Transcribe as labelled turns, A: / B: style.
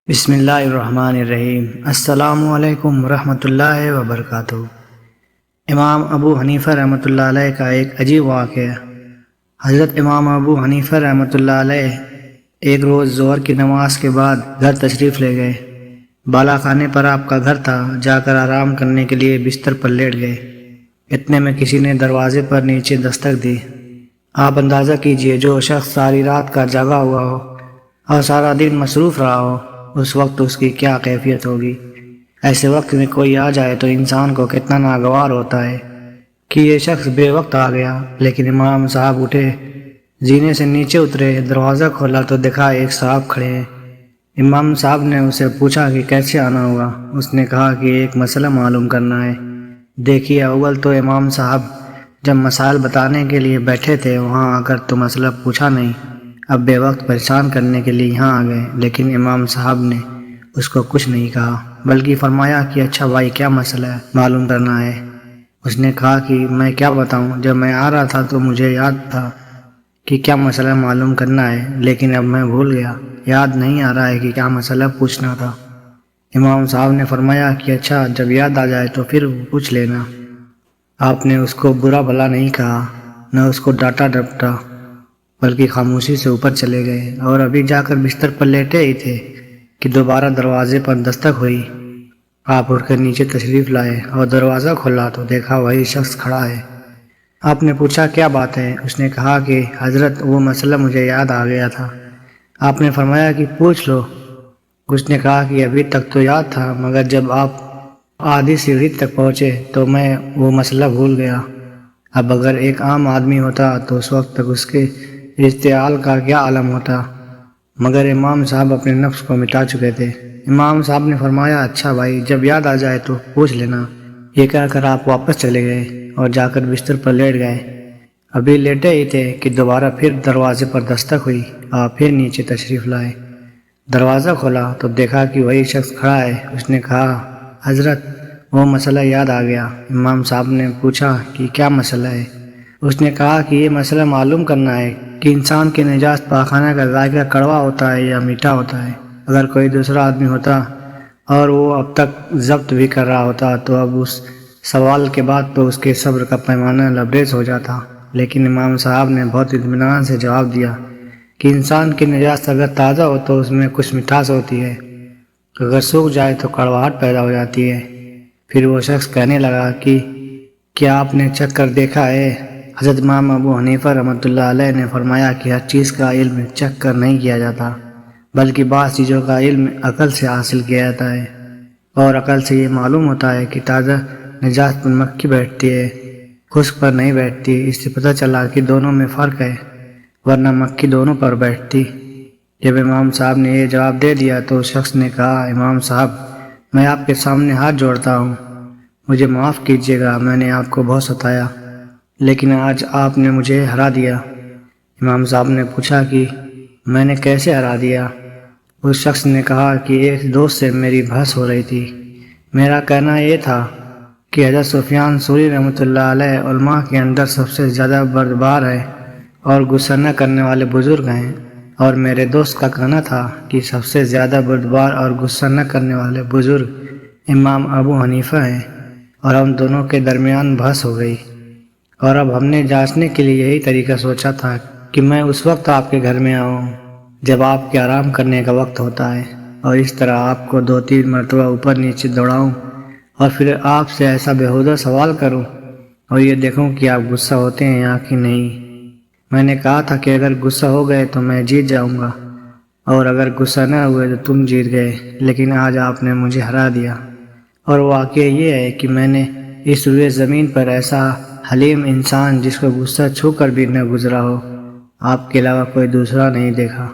A: بسم اللہ الرحمن الرحیم۔ السلام علیکم ورحمۃ اللہ وبرکاتہ۔ امام ابو حنیفہ رحمۃ اللہ علیہ کا ایک عجیب واقعہ۔ حضرت امام ابو حنیفہ رحمۃ اللہ علیہ ایک روز ظہر کی نماز کے بعد گھر تشریف لے گئے۔ بالا خانے پر آپ کا گھر تھا، جا کر آرام کرنے کے لیے بستر پر لیٹ گئے۔ اتنے میں کسی نے دروازے پر نیچے دستک دی۔ آپ اندازہ کیجئے جو شخص ساری رات کا جاگا ہوا ہو اور سارا دن مصروف رہا ہو، اس وقت اس کی کیا کیفیت ہوگی۔ ایسے وقت میں کوئی آ جائے تو انسان کو کتنا ناگوار ہوتا ہے کہ یہ شخص بے وقت آ گیا۔ لیکن امام صاحب اٹھے، زینے سے نیچے اترے، دروازہ کھولا تو دیکھا ایک صاحب کھڑے ہیں۔ امام صاحب نے اسے پوچھا کہ کیسے آنا ہوگا۔ اس نے کہا کہ ایک مسئلہ معلوم کرنا ہے۔ دیکھیے، اول تو امام صاحب جب مسائل بتانے کے لیے بیٹھے تھے وہاں آ کر تو مسئلہ پوچھا نہیں، اب بے وقت پریشان کرنے کے لیے یہاں آ گئے۔ لیکن امام صاحب نے اس کو کچھ نہیں کہا، بلکہ فرمایا کہ اچھا بھائی، کیا مسئلہ ہے معلوم کرنا ہے؟ اس نے کہا کہ میں کیا بتاؤں، جب میں آ رہا تھا تو مجھے یاد تھا کہ کیا مسئلہ معلوم کرنا ہے، لیکن اب میں بھول گیا، یاد نہیں آ رہا ہے کہ کیا مسئلہ پوچھنا تھا۔ امام صاحب نے فرمایا کہ اچھا، جب یاد آ جائے تو پھر پوچھ لینا۔ آپ نے اس کو برا بھلا نہیں کہا، نہ اس کو ڈانٹا ڈپٹا، بلکہ خاموشی سے اوپر چلے گئے، اور ابھی جا کر بستر پر لیٹے ہی تھے کہ دوبارہ دروازے پر دستک ہوئی۔ آپ اٹھ کر نیچے تشریف لائے اور دروازہ کھولا تو دیکھا وہی شخص کھڑا ہے۔ آپ نے پوچھا کیا بات ہے؟ اس نے کہا کہ حضرت، وہ مسئلہ مجھے یاد آ گیا تھا۔ آپ نے فرمایا کہ پوچھ لو۔ اس نے کہا کہ ابھی تک تو یاد تھا، مگر جب آپ آدھی سیڑھی تک پہنچے تو میں وہ مسئلہ بھول گیا۔ اب اگر ایک عام آدمی ہوتا تو اس وقت تک اس کے اشتعال کا کیا عالم ہوتا، مگر امام صاحب اپنے نفس کو مٹا چکے تھے۔ امام صاحب نے فرمایا اچھا بھائی، جب یاد آ جائے تو پوچھ لینا۔ یہ کہہ کر آپ واپس چلے گئے اور جا کر بستر پر لیٹ گئے۔ ابھی لیٹے ہی تھے کہ دوبارہ پھر دروازے پر دستک ہوئی۔ آپ پھر نیچے تشریف لائے، دروازہ کھولا تو دیکھا کہ وہی شخص کھڑا ہے۔ اس نے کہا حضرت، وہ مسئلہ یاد آ گیا۔ امام صاحب نے پوچھا کہ کیا مسئلہ ہے؟ اس نے کہا کہ یہ مسئلہ معلوم کرنا ہے کہ انسان کے نجات پاخانہ کا ذائقہ کڑوا ہوتا ہے یا میٹھا ہوتا ہے۔ اگر کوئی دوسرا آدمی ہوتا اور وہ اب تک ضبط بھی کر رہا ہوتا تو اب اس سوال کے بعد تو اس کے صبر کا پیمانہ لبریز ہو جاتا۔ لیکن امام صاحب نے بہت اطمینان سے جواب دیا کہ انسان کی نجات اگر تازہ ہو تو اس میں کچھ مٹھاس ہوتی ہے، اگر سوکھ جائے تو کڑواہٹ پیدا ہو جاتی ہے۔ پھر وہ شخص کہنے لگا کہ کیا آپ نے چکھ کر دیکھا ہے؟ حضرت امام ابو حنیفہ رحمۃ اللہ علیہ نے فرمایا کہ ہر چیز کا علم چکھ کر نہیں کیا جاتا، بلکہ بعض چیزوں کا علم عقل سے حاصل کیا جاتا ہے، اور عقل سے یہ معلوم ہوتا ہے کہ تازہ نجات پر مکھی بیٹھتی ہے، خشک پر نہیں بیٹھتی۔ اس سے پتہ چلا کہ دونوں میں فرق ہے، ورنہ مکھی دونوں پر بیٹھتی۔ جب امام صاحب نے یہ جواب دے دیا تو اس شخص نے کہا امام صاحب، میں آپ کے سامنے ہاتھ جوڑتا ہوں، مجھے معاف کیجیے گا، میں نے آپ کو بہت ستایا، لیکن آج آپ نے مجھے ہرا دیا۔ امام صاحب نے پوچھا کہ میں نے کیسے ہرا دیا؟ اس شخص نے کہا کہ ایک دوست سے میری بحث ہو رہی تھی، میرا کہنا یہ تھا کہ حضرت سفیان ثوری رحمۃ اللہ علیہ علماء کے اندر سب سے زیادہ بردبار ہے اور غصہ نہ کرنے والے بزرگ ہیں، اور میرے دوست کا کہنا تھا کہ سب سے زیادہ بردبار اور غصہ نہ کرنے والے بزرگ امام ابو حنیفہ ہیں، اور ہم دونوں کے درمیان بحث ہو گئی، اور اب ہم نے جانچنے کے لیے یہی طریقہ سوچا تھا کہ میں اس وقت آپ کے گھر میں آؤں جب آپ کے آرام کرنے کا وقت ہوتا ہے، اور اس طرح آپ کو 2-3 مرتبہ اوپر نیچے دوڑاؤں، اور پھر آپ سے ایسا بیہودہ سوال کروں اور یہ دیکھوں کہ آپ غصہ ہوتے ہیں یا کہ نہیں۔ میں نے کہا تھا کہ اگر غصہ ہو گئے تو میں جیت جاؤں گا، اور اگر غصہ نہ ہوئے تو تم جیت گئے، لیکن آج آپ نے مجھے ہرا دیا۔ اور واقعہ یہ ہے کہ میں نے اس روئے زمین پر ایسا حلیم انسان جس کو غصہ چھو کر بھی نہ گزرا ہو، آپ کے علاوہ کوئی دوسرا نہیں دیکھا۔